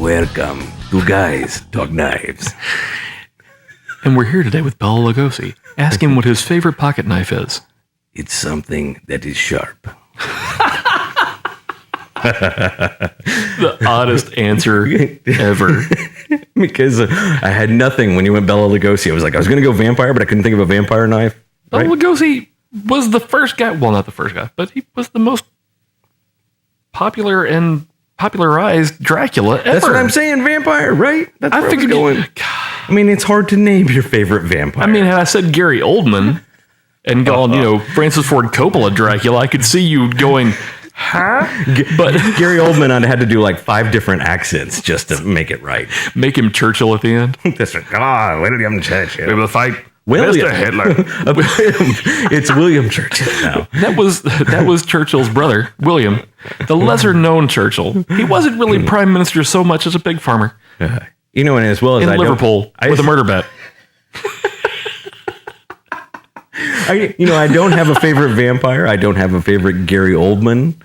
Welcome to Guys Talk Knives. And we're here today with Bela Lugosi. Ask him what his favorite pocket knife is. It's something that is sharp. The oddest answer ever. Because I had nothing when you went Bela Lugosi. I was going to go vampire, but I couldn't think of a vampire knife. Bela Lugosi was the first guy. Well, not the first guy, but he was the most popular and popularized Dracula ever. That's what I'm saying, vampire, right? That's where I figured was going. I mean, it's hard to name your favorite vampire. I mean, had I said Gary Oldman and gone, Francis Ford Coppola Dracula, I could see you going, huh? But Gary Oldman, I'd had to do like 5 different accents just to make it right. Make him Churchill at the end. That's right. Come on, William Churchill. We will fight William Mr. Hitler. It's William Churchill now. That was Churchill's brother, William, the lesser known Churchill. He wasn't really prime minister so much as a pig farmer. And as well as in Liverpool with a murder bet. I don't have a favorite vampire. I don't have a favorite Gary Oldman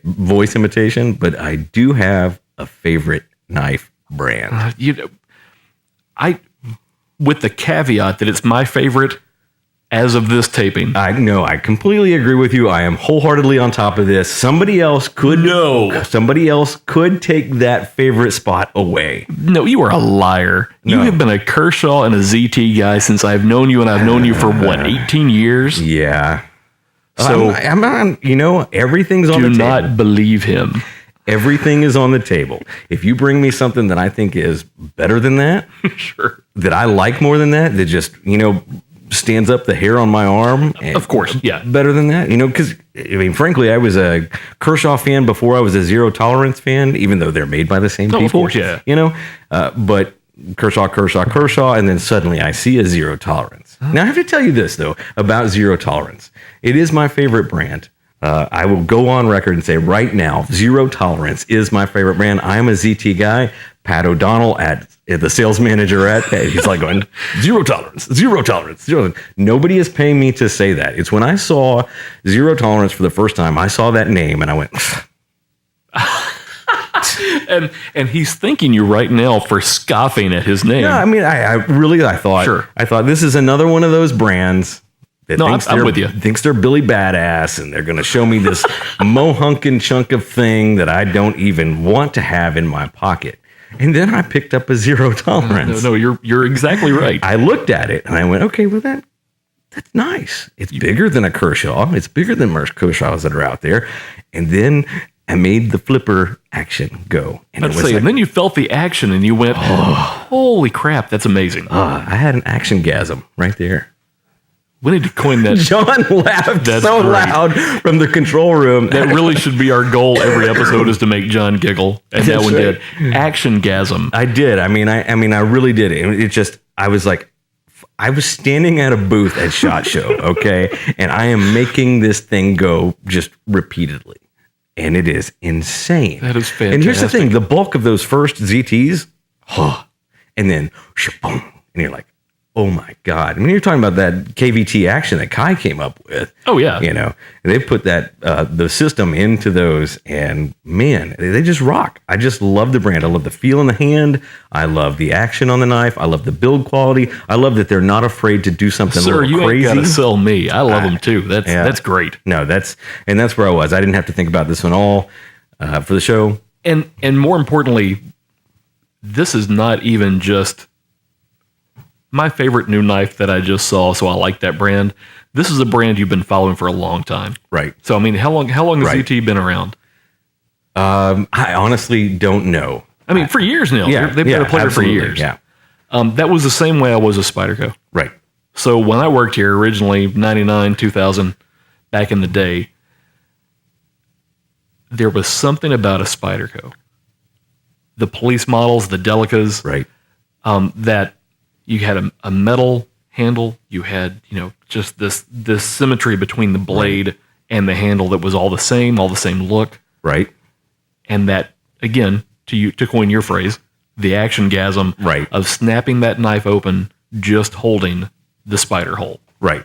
voice imitation, but I do have a favorite knife brand. With the caveat that it's my favorite as of this taping. I completely agree with you. I am wholeheartedly on top of this. Somebody else could take that favorite spot away. No, you are a liar. No. You have been a Kershaw and a ZT guy since I've known you, and I've known you for 18 years? Yeah. So I'm on, everything's on the table. Do not believe him. Everything is on the table. If you bring me something that I think is better than that, sure, that I like more than that just, stands up the hair on my arm. Of course, yeah. Better than that, because, frankly, I was a Kershaw fan before I was a Zero Tolerance fan, even though they're made by the same people. Of course, yeah. But Kershaw, and then suddenly I see a Zero Tolerance. Now, I have to tell you this, though, about Zero Tolerance. It is my favorite brand. I will go on record and say right now, Zero Tolerance is my favorite brand. I'm a ZT guy. Pat O'Donnell at the sales manager he's like going, Zero Tolerance, Zero Tolerance, Zero Tolerance. Nobody is paying me to say that. It's when I saw Zero Tolerance for the first time, I saw that name and I went, and he's thanking you right now for scoffing at his name. Yeah, I mean, I thought this is another one of those brands. I'm with you. Thinks they're Billy Badass, and they're going to show me this mohunkin chunk of thing that I don't even want to have in my pocket. And then I picked up a Zero Tolerance. No, you're exactly right. I looked at it and I went, okay, well that's nice. It's bigger than a Kershaw. It's bigger than most Kershaws that are out there. And then I made the flipper action go. And then you felt the action and you went, holy crap, that's amazing. I had an action-gasm right there. We need to coin that. John laughed loud from the control room. That really should be our goal every episode, is to make John giggle. And that one did. Action-gasm. I did. I mean, I really did. It just, I was like, I was standing at a booth at SHOT Show, okay? And I am making this thing go just repeatedly. And it is insane. That is fantastic. And here's the thing. The bulk of those first ZTs, and then, and you're like, oh my God. I mean, you're talking about that KVT action that Kai came up with. Oh, yeah. They put that, the system into those, and man, they just rock. I just love the brand. I love the feel in the hand. I love the action on the knife. I love the build quality. I love that they're not afraid to do something a little crazy. Sir, you ain't got to sell me. I love them too. That's great. No, that's where I was. I didn't have to think about this one all for the show. And more importantly, this is not even just my favorite new knife that I just saw, so I like that brand. This is a brand you've been following for a long time. Right. So, I mean, how long has ZT been around? I honestly don't know. I mean, for years now. Yeah, they've been a player for years. Yeah. That was the same way I was a Spyderco. Right. So, when I worked here originally, 99, 2000, back in the day, there was something about a Spyderco. The police models, the Delicas. Right. That you had a metal handle. You had, just this symmetry between the blade and the handle that was all the same look. Right. And that, again, to coin your phrase, the action-gasm of snapping that knife open, just holding the spider hole. Right.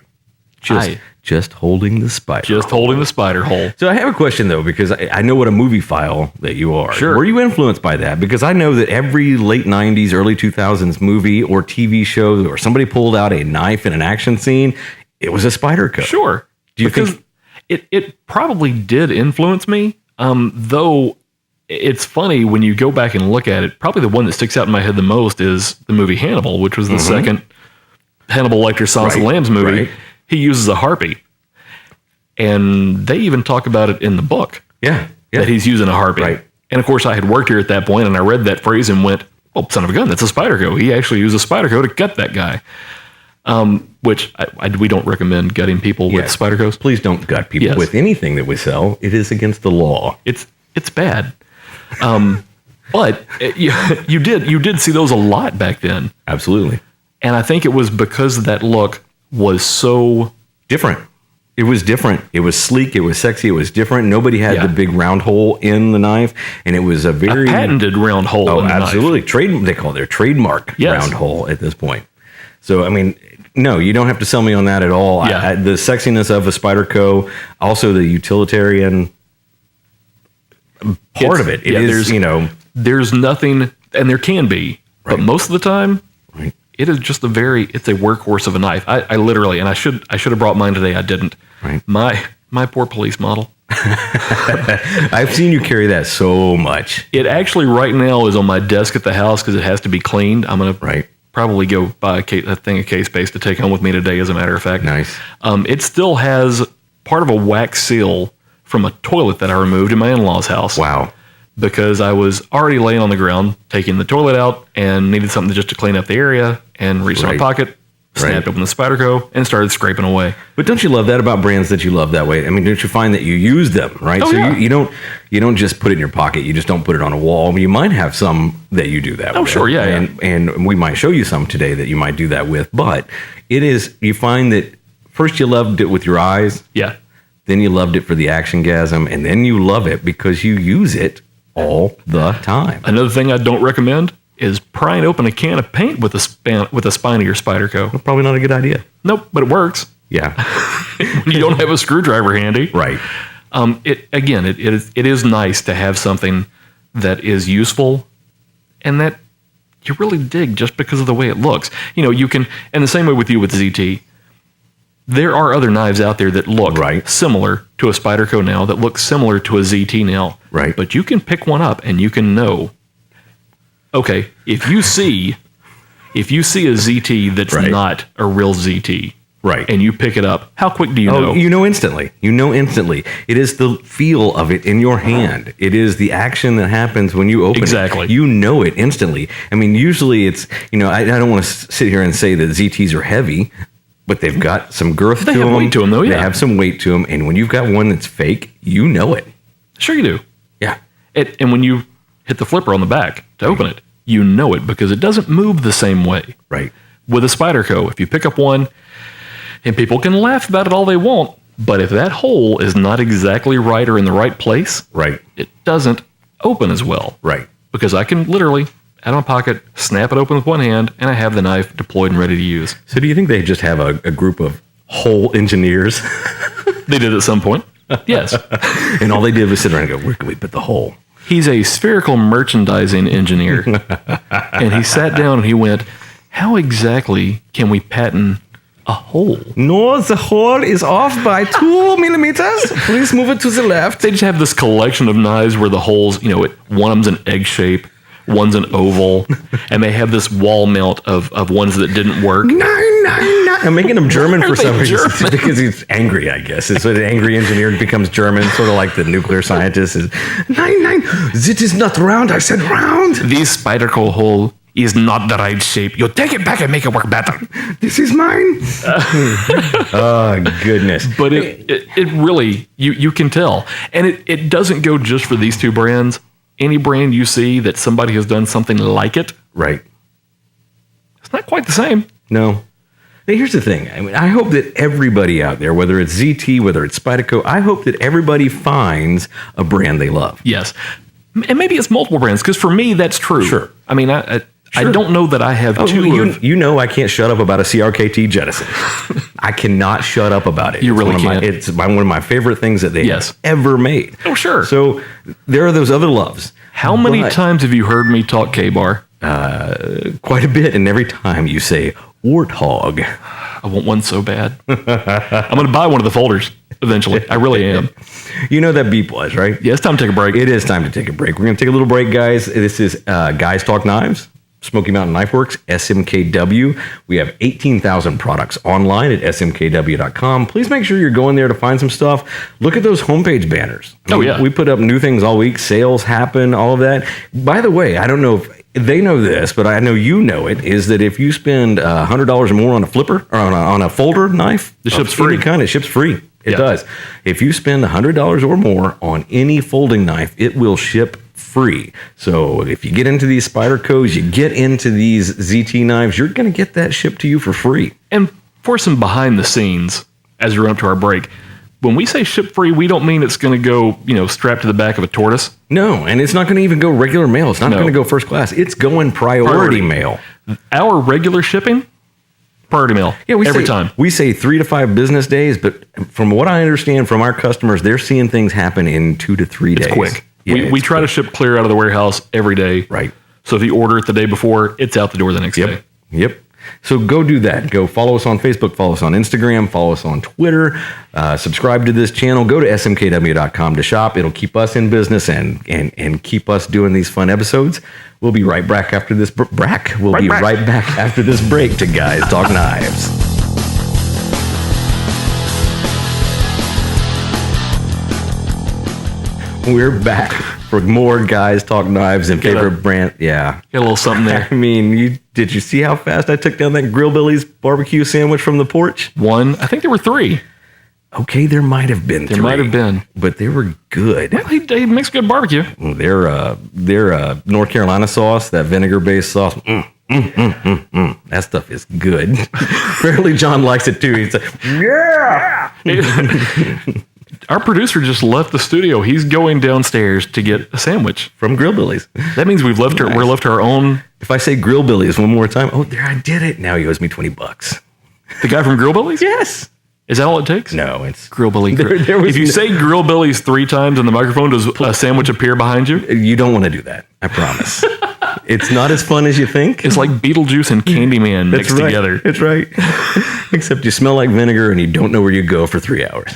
Just holding the spider. Just holding the spider hole. So I have a question though, because I know what a movie file that you are. Sure. Were you influenced by that? Because I know that every late 90s, early 2000s movie or TV show or somebody pulled out a knife in an action scene, it was a Spyderco. Sure. Do you because it probably did influence me, though it's funny when you go back and look at it. Probably the one that sticks out in my head the most is the movie Hannibal, which was the second Hannibal Lecter Silence of the Lambs movie. Right. He uses a harpy. And they even talk about it in the book. Yeah. That he's using a harpy. Right. And of course, I had worked here at that point, and I read that phrase and went, "Oh, son of a gun, that's a Spyderco. He actually used a Spyderco to gut that guy." Which we don't recommend gutting people with Spydercos. Please don't gut people with anything that we sell. It is against the law. It's bad. But you did see those a lot back then. Absolutely. And I think it was because that look was so different. It was different. It was sleek. It was sexy. It was different. Nobody had the big round hole in the knife, and it was a very patented round hole. In the absolutely knife. They call it their trademark round hole at this point. So I mean, no, you don't have to sell me on that at all. Yeah. The sexiness of a Spyderco, also the utilitarian part of it. It is, there's nothing, and there can be, but most of the time, it is just it's a workhorse of a knife. I literally, and I should have brought mine today. I didn't. Right. My poor police model. I've seen you carry that so much. It actually right now is on my desk at the house because it has to be cleaned. I'm gonna probably go buy a thing of case base to take home with me today. As a matter of fact, nice. It still has part of a wax seal from a toilet that I removed in my in-laws' house. Wow. Because I was already laying on the ground, taking the toilet out, and needed something just to clean up the area, and reached in my pocket, snapped open the Spyderco, and started scraping away. But don't you love that about brands that you love that way? I mean, don't you find that you use them, right? Oh, so yeah. you don't just put it in your pocket. You just don't put it on a wall. I mean, you might have some that you do that with. Oh, sure, yeah. And we might show you some today that you might do that with. But you find that first you loved it with your eyes. Yeah. Then you loved it for the action-gasm, and then you love it because you use it all the time. Another thing I don't recommend is prying open a can of paint with a spine of your Spyderco. Probably not a good idea. Nope, but it works. Yeah. When you don't have a screwdriver handy. Right. It is nice to have something that is useful and that you really dig just because of the way it looks. You can, and the same way with you with ZT. There are other knives out there that look similar to a Spyderco now, that look similar to a ZT now. Right. But you can pick one up and you can know, okay, if you see a ZT that's not a real ZT, and you pick it up, how quick do you know? You know instantly. It is the feel of it in your hand. It is the action that happens when you open it. You know it instantly. I mean, usually it's, I don't want to sit here and say that ZTs are heavy, but they've got some girth to them. They have weight to them, though, yeah. They have some weight to them, and when you've got one that's fake, you know it. Sure you do. Yeah. And when you hit the flipper on the back to open it, you know it because it doesn't move the same way. Right. With a Spyderco, if you pick up one, and people can laugh about it all they want, but if that hole is not exactly right or in the right place, it doesn't open as well. Right. Because I can literally, out of my pocket, snap it open with one hand, and I have the knife deployed and ready to use. So do you think they just have a group of hole engineers? They did at some point. Yes. And all they did was sit around and go, where can we put the hole? He's a spherical merchandising engineer. And he sat down and he went, how exactly can we patent a hole? No, the hole is off by 2 millimeters. Please move it to the left. They just have this collection of knives where the holes, one of them's an egg shape, one's an oval, and they have this wall mount of ones that didn't work. I'm making them German for some reason. Because he's angry, I guess. It's an angry engineer becomes German, sort of like the nuclear scientist is, it is not round, I said round. This Spyderco hole is not the right shape. You take it back and make it work better. This is mine. Oh, goodness. But it really, you can tell. And it doesn't go just for these two brands. Any brand you see that somebody has done something like it. Right. It's not quite the same. No. Now, here's the thing. I mean, I hope that everybody out there, whether it's ZT, whether it's Spyderco, I hope that everybody finds a brand they love. Yes. And maybe it's multiple brands, because for me, that's true. Sure. I mean, I don't know that I have two. You know I can't shut up about a CRKT Jettison. I cannot shut up about it. You really can't. It's one of my favorite things that they have ever made. Oh, sure. So there are those other loves. How many times have you heard me talk K-Bar? Quite a bit, and every time you say Warthog. I want one so bad. I'm going to buy one of the folders eventually. I really am. You know that beep was, right? Yeah, it's time to take a break. It is time to take a break. We're going to take a little break, guys. This is Guys Talk Knives, Smoky Mountain Knife Works, SMKW. We have 18,000 products online at smkw.com. Please make sure you're going there to find some stuff. Look at those homepage banners. We put up new things all week. Sales happen, all of that. By the way, I don't know if they know this, but I know you know it, is that if you spend $100 or more on a flipper or on a folder knife, it ships free. It ships free. It does. If you spend $100 or more on any folding knife, it will ship free. So if you get into these Spydercos, you get into these ZT knives, you're going to get that shipped to you for free. And for some behind the scenes, as we run up to our break, when we say ship free, we don't mean it's going to go, strapped to the back of a tortoise. No, and it's not going to even go regular mail. It's not going to go first class. It's going priority mail. Our regular shipping, priority mail. Yeah, every time. We say 3 to 5 business days, but from what I understand from our customers, they're seeing things happen in 2 to 3 days. It's quick. Yeah, we try to ship clear out of the warehouse every day. Right. So if you order it the day before, it's out the door the next day. Yep. So go do that. Go follow us on Facebook, follow us on Instagram, follow us on Twitter, subscribe to this channel, go to smkw.com to shop. It'll keep us in business and keep us doing these fun episodes. We'll be right back after this right back after this break to Guys Talk Knives. We're back for more Guys Talk Knives and favorite brand. Yeah. Get a little something there. I mean, did you see how fast I took down that Grillbilly's barbecue sandwich from the porch? One. I think there were 3. Okay, there might have been 3. There might have been. But they were good. Well, he makes good barbecue. Their North Carolina sauce, that vinegar-based sauce, that stuff is good. Apparently John likes it too. He's like, yeah! Our producer just left the studio. He's going downstairs to get a sandwich from Grillbilly's. That means we've left we're left our own. If I say Grillbilly's one more time, there I did it. Now he owes me $20. The guy from Grillbilly's? Yes. Is that all it takes? No, it's Grillbilly. If you say Grillbilly's 3 times in the microphone, does a sandwich appear behind you? You don't want to do that. I promise. It's not as fun as you think. It's like Beetlejuice and Candyman mixed together. That's right. Except you smell like vinegar and you don't know where you go for 3 hours.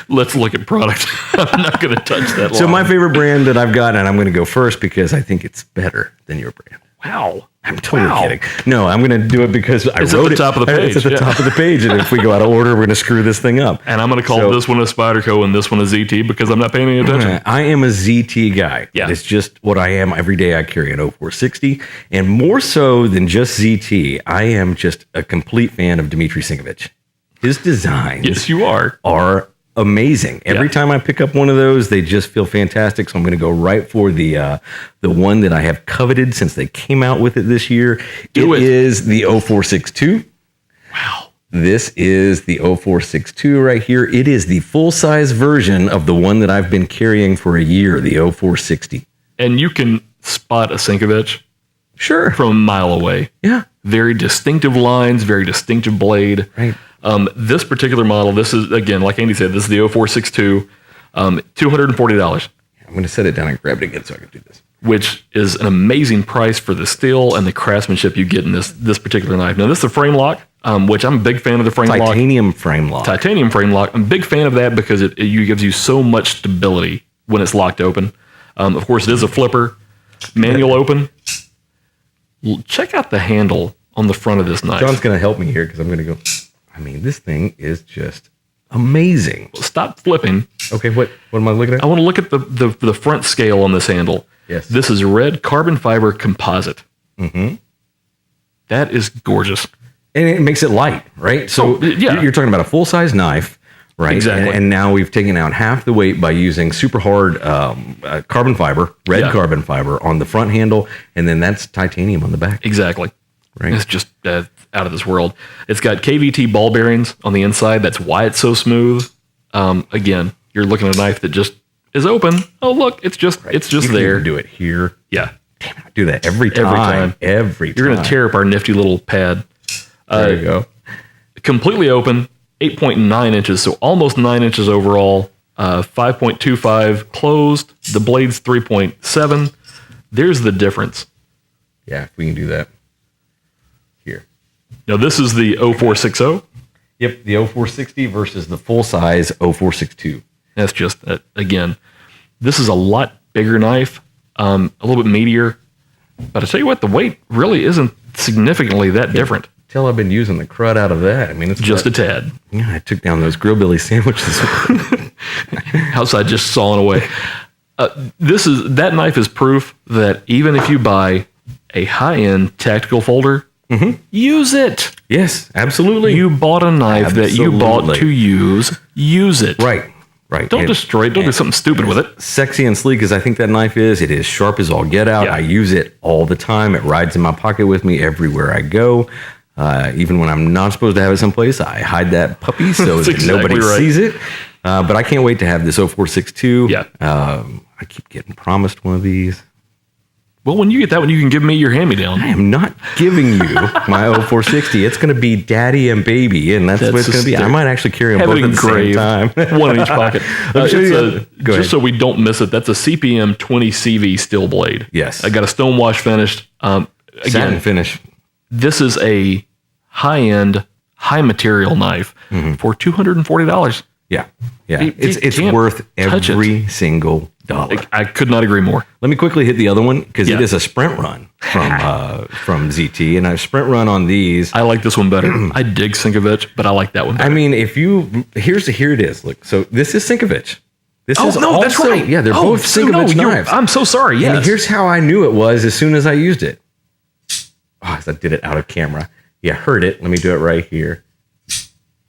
Let's look at product. I'm not going to touch that. So my favorite brand that I've got, and I'm going to go first because I think it's better than your brand. Wow. I'm totally kidding. No, I'm going to do it because I wrote it. It's at the top of the page. It's at the top of the page, and if we go out of order, we're going to screw this thing up. And I'm going to call this one a Spyderco and this one a ZT because I'm not paying any attention. I am a ZT guy. Yeah. It's just what I am. Every day I carry an 0460, and more so than just ZT, I am just a complete fan of Dmitry Sinkovich. His designs yes, you are amazing. Every time I pick up one of those, they just feel fantastic. So I'm going to go right for the one that I have coveted since they came out with it this year. It is the 0462. Wow. This is the 0462 right here. It is the full-size version of the one that I've been carrying for a year, the 0460. And you can spot a Sinkovich from a mile away. Yeah. Very distinctive lines, very distinctive blade. Right. This particular model, this is, again, like Andy said, this is the 0462, $240. I'm going to set it down and grab it again so I can do this. Which is an amazing price for the steel and the craftsmanship you get in this particular knife. Now, this is a frame lock, which I'm a big fan of the frame lock. Titanium frame lock. Titanium frame lock. I'm a big fan of that because it gives you so much stability when it's locked open. Of course, it is a flipper, manual open. Check out the handle on the front of this knife. John's going to help me here because I'm going to go... I mean, this thing is just amazing. Stop flipping. Okay, what am I looking at? I want to look at the front scale on this handle. Yes. This is red carbon fiber composite. Mm-hmm. That is gorgeous. And it makes it light, right? So you're talking about a full-size knife, right? Exactly. And now we've taken out half the weight by using super hard carbon fiber, red carbon fiber on the front handle, and then that's titanium on the back. Exactly. Right. It's just out of this world. It's got KVT ball bearings on the inside. That's why it's so smooth. Again, you're looking at a knife that just is open. Oh, look, it's just You there. can do it here. Yeah. Damn it, I do that every time. Every time. You're going to tear up our nifty little pad. There you go. Completely open, 8.9 inches, so almost 9 inches overall. 5.25 closed. The blade's 3.7. There's the difference. Yeah, if we can do that. Here. Now, this is the 0460. Yep, the 0460 versus the full-size 0462. That's just, again, this is a lot bigger knife, a little bit meatier. But I tell you what, the weight really isn't significantly that different. Tell I've been using the crud out of that. I mean, it's Just a tad. Yeah, I took down those Grillbilly sandwiches. Outside just sawing away. That knife is proof that even if you buy a high-end tactical folder, use it. Yes, absolutely. You bought a knife that you bought to use it. Right. Don't And- destroy it. Don't do something stupid with it. Sexy and sleek as I think that knife is, it is sharp as all get out. Yeah. I use it all the time. It rides in my pocket with me everywhere I go. Even when I'm not supposed to have it someplace, I hide that puppy so That's that exactly nobody right. sees it. But I can't wait to have this 0462. Yeah. I keep getting promised one of these. Well, when you get that one, you can give me your hand-me-down. I am not giving you my 0460. It's going to be daddy and baby, and that's what it's going to be. I might actually carry them Have both it at the same engraved, time. one in each pocket. Let me show you Go ahead. Just so we don't miss it, that's a CPM 20 CV steel blade. Yes. I got a stonewash finished. Satin Again, finish. this is a high-end, high-material knife for $240. Yeah. Yeah. You It's can't worth touch every single dollar. I could not agree more. Let me quickly hit the other one because Yeah. it is a sprint run from ZT, and a sprint run on these. I like this one better. I dig Sinkovich, but I like that one better. I mean, if you here it is. Look, so this is Sinkovich. This is that's also- right. Yeah, they're both so Sinkovich you're- knives. I'm so sorry. Yes. And here's how I knew it was as soon as I used it. Oh, I did it out of camera. You heard it. Let me do it right here.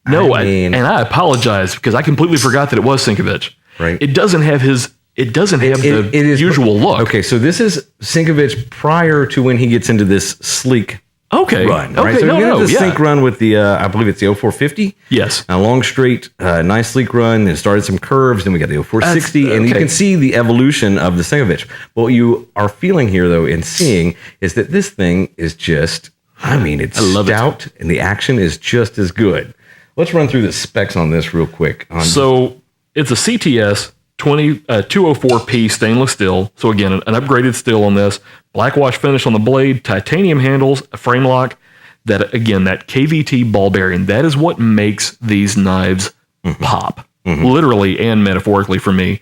No, I mean- and I apologize because I completely forgot that it was Sinkovich. Right. It doesn't have the It is usual look. Okay, so this is Sinkovich prior to when he gets into this sleek Okay. run. Okay. Right? So No, we have no. the Yeah. sync run with the, I believe it's the 0450. Yes. A long straight, nice sleek run. Then started some curves. Then we got the 0460, That's- and you okay. can see the evolution of the Sinkovich. What you are feeling here, though, and seeing is that this thing is just, I mean, it's love it. stout, and the action is just as good. Let's run through the specs on this real quick. So it's a CTS 204P stainless steel. So again, an upgraded steel on this. Black wash finish on the blade, titanium handles, a frame lock. That again, that KVT ball bearing. That is what makes these knives pop, literally and metaphorically for me.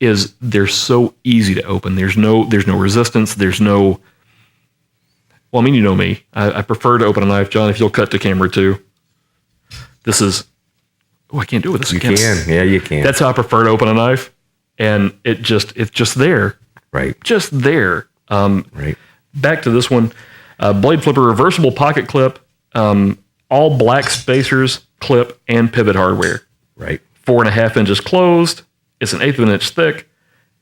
Is they're so easy to open. There's no resistance. There's no. Well, I mean, you know me. I prefer to open a knife, John. If you'll cut to camera too. This is. Oh, I can't do it with this. You again. can. Yeah, you can. That's how I prefer to open a knife, and it's just there, right. just there. Right. Back to this one, blade flipper, reversible pocket clip, all black spacers, clip, and pivot hardware. Right. 4.5 inches closed. It's an 1/8 of an inch thick,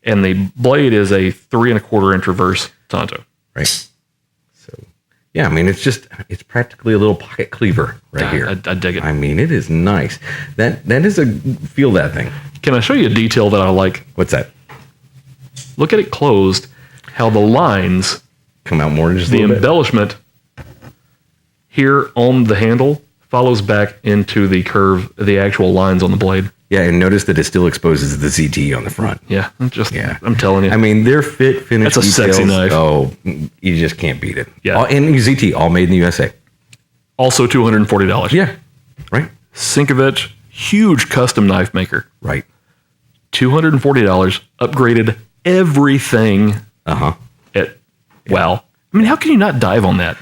and the blade is a 3 1/4 inch reverse Tonto. Right. So, yeah, I mean, it's practically a little pocket cleaver right here. I dig it. I mean, it is nice. That is feel that thing. Can I show you a detail that I like? What's that? Look at it closed. How the lines. Come out more just a The little bit. embellishment here on the handle follows back into the curve, the actual lines on the blade. Yeah, and notice that it still exposes the ZT on the front. Yeah, Yeah. I'm telling you. I mean, their fit, finish, That's a sexy details, knife. Oh, you just can't beat it. Yeah. All, and ZT, all made in the USA. Also $240. Yeah. Right. Sinkovich, huge custom knife maker. Right. $240, upgraded everything Uh-huh. at wow. I mean, how can you not dive on that?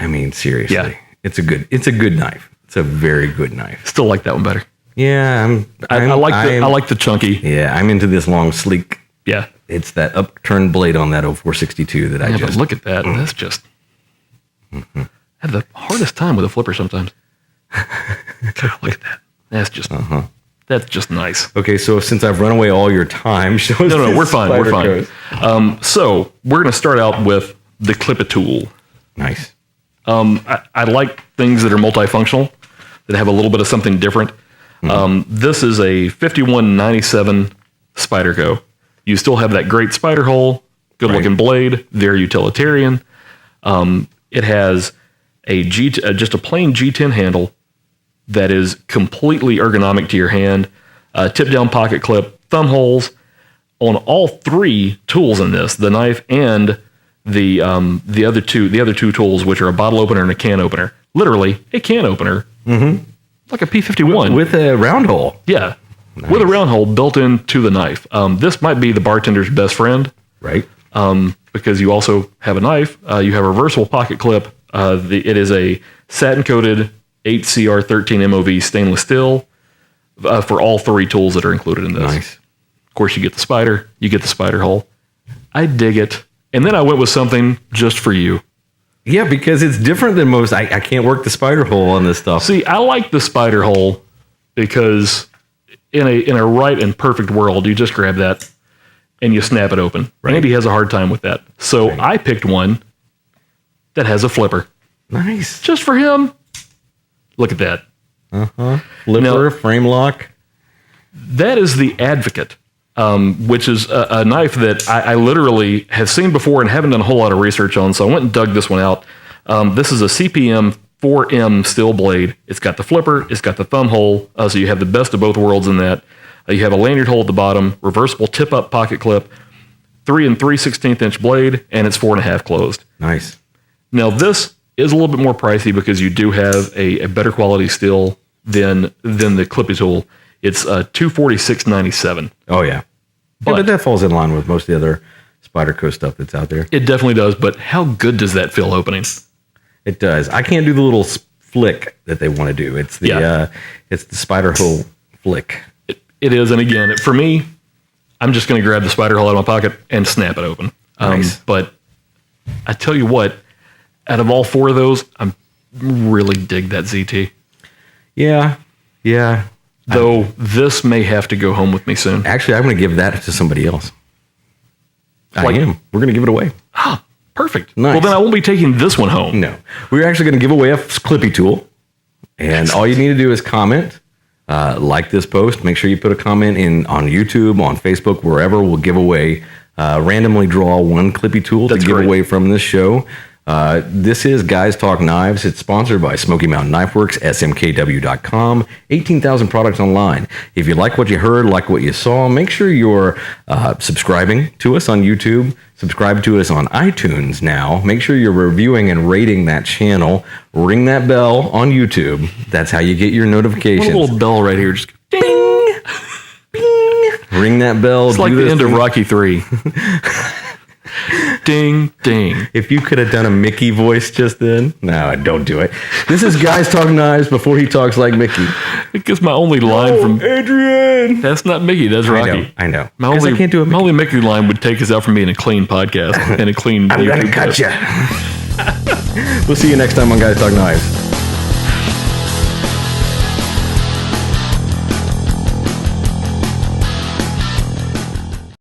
I mean, seriously. Yeah. It's a good knife. It's a very good knife. Still like that one better. Yeah, I like the chunky. Yeah, I'm into this long, sleek. Yeah. It's that upturned blade on that 0462 that I Yeah, just but look at that. That's just I have the hardest time with a flipper sometimes. God, look at that. That's just that's just nice. Okay, so since I've run away all your time, show us No, this we're fine. We're Spyder fine. Coast. So we're going to start out with the Clip-A-Tool. Nice. I like things that are multifunctional, that have a little bit of something different. This is a 5197 Spyderco. You still have that great spider hole. Good looking blade, very utilitarian. It has just a plain G10 handle that is completely ergonomic to your hand. Tip down pocket clip, thumb holes on all three tools in this, the knife and the other two tools, which are a bottle opener and a can opener. Literally a can opener, like a P51 with a round hole. Yeah, with a round hole built into the knife. This might be the bartender's best friend, Right. because you also have a knife. You have a reversible pocket clip. It is a satin coated 8CR13 MOV stainless steel for all three tools that are included in this. Nice. Of course, you get the spider. You get the spider hole. I dig it. And then I went with something just for you. Yeah, because it's different than most. I can't work the spider hole on this stuff. See, I like the spider hole because in a right and perfect world, you just grab that and you snap it open. Right. Andy has a hard time with that. So I picked one that has a flipper. Nice. Just for him. Look at that. Flipper, Now- frame lock. That is the Advocate, which is a knife that I literally have seen before and haven't done a whole lot of research on. So I went and dug this one out. This is a CPM 4M steel blade. It's got the flipper. It's got the thumb hole. So you have the best of both worlds in that. You have a lanyard hole at the bottom, reversible tip-up pocket clip, 3 3/16" blade, and it's 4.5 closed. Nice. Now, this is a little bit more pricey because you do have a better quality steel than the Clippy tool. It's $246.97. Oh, yeah. But that falls in line with most of the other Spyderco stuff that's out there. It definitely does, but how good does that feel opening? It does. I can't do the little flick that they want to do. It's the it's the spider hole flick. It is, and again, for me, I'm just going to grab the spider hole out of my pocket and snap it open. Nice. But I tell you what, out of all four of those, I really dig that ZT. Yeah. Yeah. Though this may have to go home with me soon. Actually, I'm going to give that to somebody else. Like- I am. We're going to give it away. Ah, perfect. Nice. Well, then I won't be taking this one home. No. We're actually going to give away a Clippy tool. And all you need to do is comment, like this post. Make sure you put a comment in on YouTube, on Facebook, wherever. We'll give away, randomly draw one Clippy tool That's to give great. away from this show. This is Guys Talk Knives. It's sponsored by Smoky Mountain Knife Works, smkw.com, 18,000 products online. If you like what you heard, like what you saw, make sure you're subscribing to us on YouTube, subscribe to us on iTunes now. Make sure you're reviewing and rating that channel. Ring that bell on YouTube. That's how you get your notifications. One little bell right here. Just Bing! Bing! Ring that bell. It's like the end of Rocky 3. Ding, ding. If you could have done a Mickey voice just then. No, don't do it. This is Guys Talk Knives before he talks like Mickey. Because my only line from... Adrian! That's not Mickey, that's Rocky. I know. My 'Cause only, I can't do a my Mickey. only Mickey line would take us out from being a clean podcast and a clean I'm going to YouTube cut post. you. We'll see you next time on Guys Talk Knives.